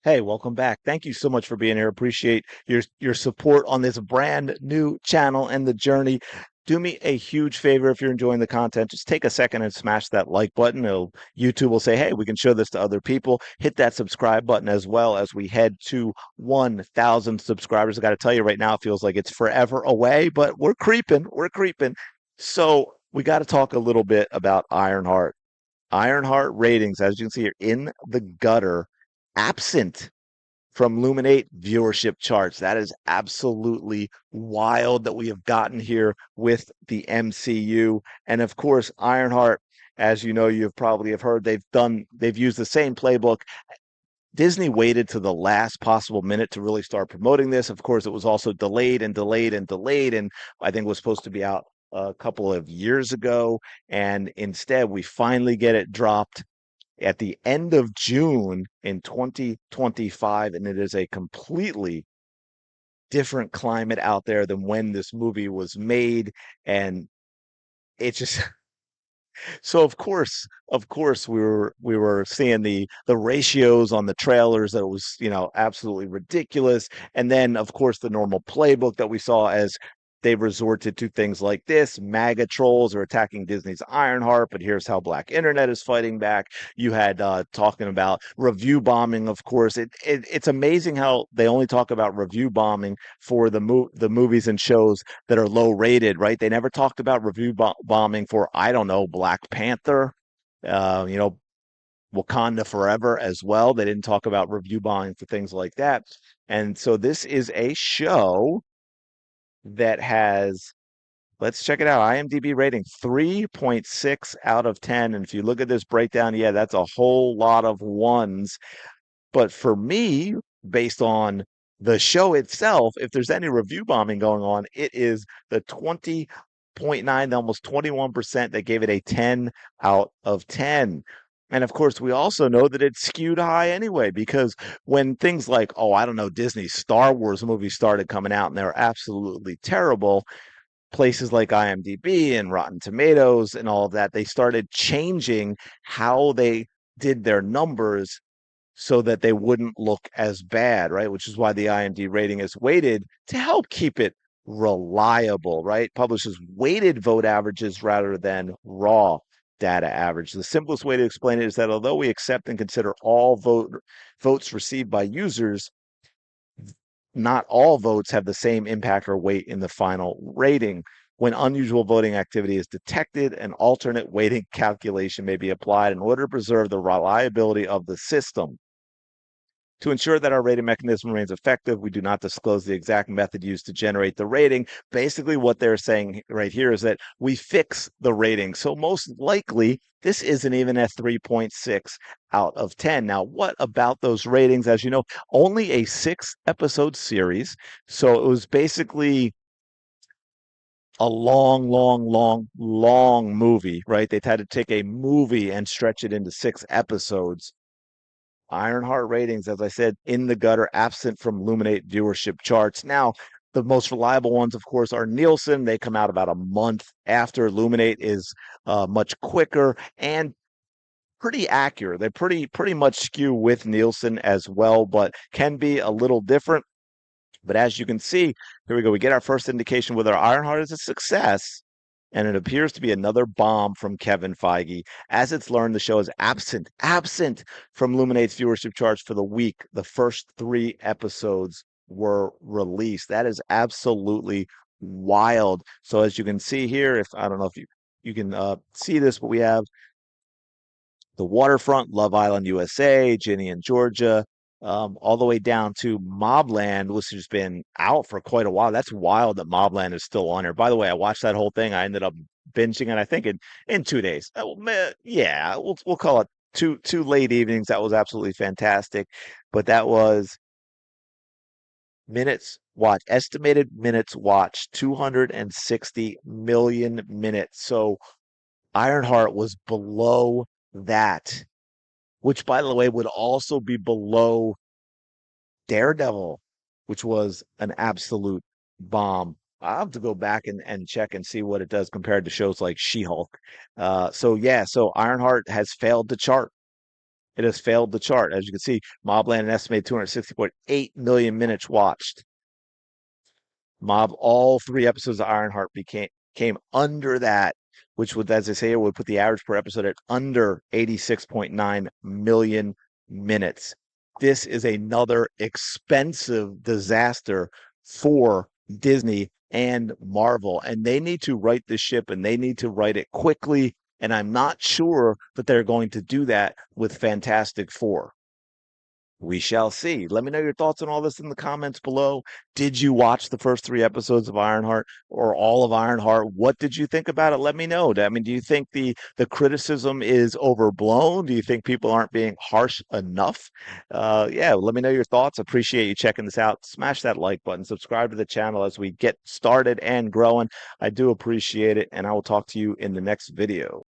Hey, welcome back. Thank you so much for being here. Appreciate your support on this brand new channel and the journey. Do me a huge favor if you're enjoying the content. Just take a second and smash that like button. YouTube will say, "Hey, we can show this to other people." Hit that subscribe button as well as we head to 1,000 subscribers. I got to tell you right now, it feels like it's forever away, but we're creeping. We're creeping. So we got to talk a little bit about Ironheart. Ironheart ratings, as you can see, are in the gutter, absent from Luminate viewership charts. That is absolutely wild that we have gotten here with the MCU. And of course, Ironheart, as you know, you've probably have heard they've used the same playbook. Disney waited to the last possible minute to really start promoting this. Of course, it was also delayed and delayed and delayed, and I think it was supposed to be out a couple of years ago. And instead, we finally get it dropped at the end of June in 2025, and it is a completely different climate out there than when this movie was made. And it just so of course we were seeing the ratios on the trailers that it was, absolutely ridiculous. And then of course the normal playbook that we saw as they resorted to things like this. MAGA trolls are attacking Disney's Ironheart, but here's how Black Internet is fighting back. You had talking about review bombing. Of course, it's amazing how they only talk about review bombing for the movies and shows that are low rated, right? They never talked about bombing for, I don't know, Black Panther, uh, you know, Wakanda Forever as well. They didn't talk about review bombing for things like that. And so this is a show that has, let's check it out. IMDb rating 3.6 out of 10. And if you look at this breakdown, yeah, that's a whole lot of ones. But for me, based on the show itself, if there's any review bombing going on, it is the 20.9, almost 21% that gave it a 10 out of 10. And of course, we also know that it's skewed high anyway, because when things like, oh, I don't know, Disney's Star Wars movies started coming out and they were absolutely terrible, places like IMDb and Rotten Tomatoes and all of that, they started changing how they did their numbers so that they wouldn't look as bad, right? Which is why the IMDb rating is weighted to help keep it reliable, right? Publishes weighted vote averages rather than raw data average. The simplest way to explain it is that although we accept and consider all votes received by users, not all votes have the same impact or weight in the final rating. When unusual voting activity is detected, an alternate weighting calculation may be applied in order to preserve the reliability of the system. To ensure that our rating mechanism remains effective, we do not disclose the exact method used to generate the rating. Basically, what they're saying right here is that we fix the rating. So most likely, this isn't even a 3.6 out of 10. Now, what about those ratings? As you know, only a 6 episode series. So it was basically a long, long, long, long movie, right? They've had to take a movie and stretch it into 6 episodes. Ironheart ratings, as I said, in the gutter, absent from Luminate viewership charts. Now, the most reliable ones, of course, are Nielsen. They come out about a month after. Luminate is much quicker and pretty accurate. They pretty much skew with Nielsen as well, but can be a little different. But as you can see, here we go. We get our first indication whether Ironheart is a success, and it appears to be another bomb from Kevin Feige. As it's learned, the show is absent from Luminate's viewership charts for the week. The first 3 episodes were released. That is absolutely wild. So as you can see here, if I don't know if you can see this, but we have the Waterfront, Love Island USA, Ginny and Georgia, all the way down to Mobland, which has been out for quite a while. That's wild that Mobland is still on here. By the way, I watched that whole thing. I ended up binging it, I think, in 2 days. Yeah, we'll call it two late evenings. That was absolutely fantastic. But that was minutes watched, estimated minutes watched, 260 million minutes. So Ironheart was below that, which by the way would also be below Daredevil, which was an absolute bomb. I'll have to go back and check and see what it does compared to shows like She-Hulk. So yeah, so Ironheart has failed to chart. It has failed the chart. As you can see, Mobland an estimated 260.8 million minutes watched. All three episodes of Ironheart came under that, which would, as I say, would put the average per episode at under 86.9 million minutes. This is another expensive disaster for Disney and Marvel, and they need to right the ship and they need to right it quickly. And I'm not sure that they're going to do that with Fantastic Four. We shall see. Let me know your thoughts on all this in the comments below. Did you watch the first three episodes of Ironheart or all of Ironheart? What did you think about it? Let me know. I mean, do you think the criticism is overblown? Do you think people aren't being harsh enough? Yeah, let me know your thoughts. Appreciate you checking this out. Smash that like button. Subscribe to the channel as we get started and growing. I do appreciate it, and I will talk to you in the next video.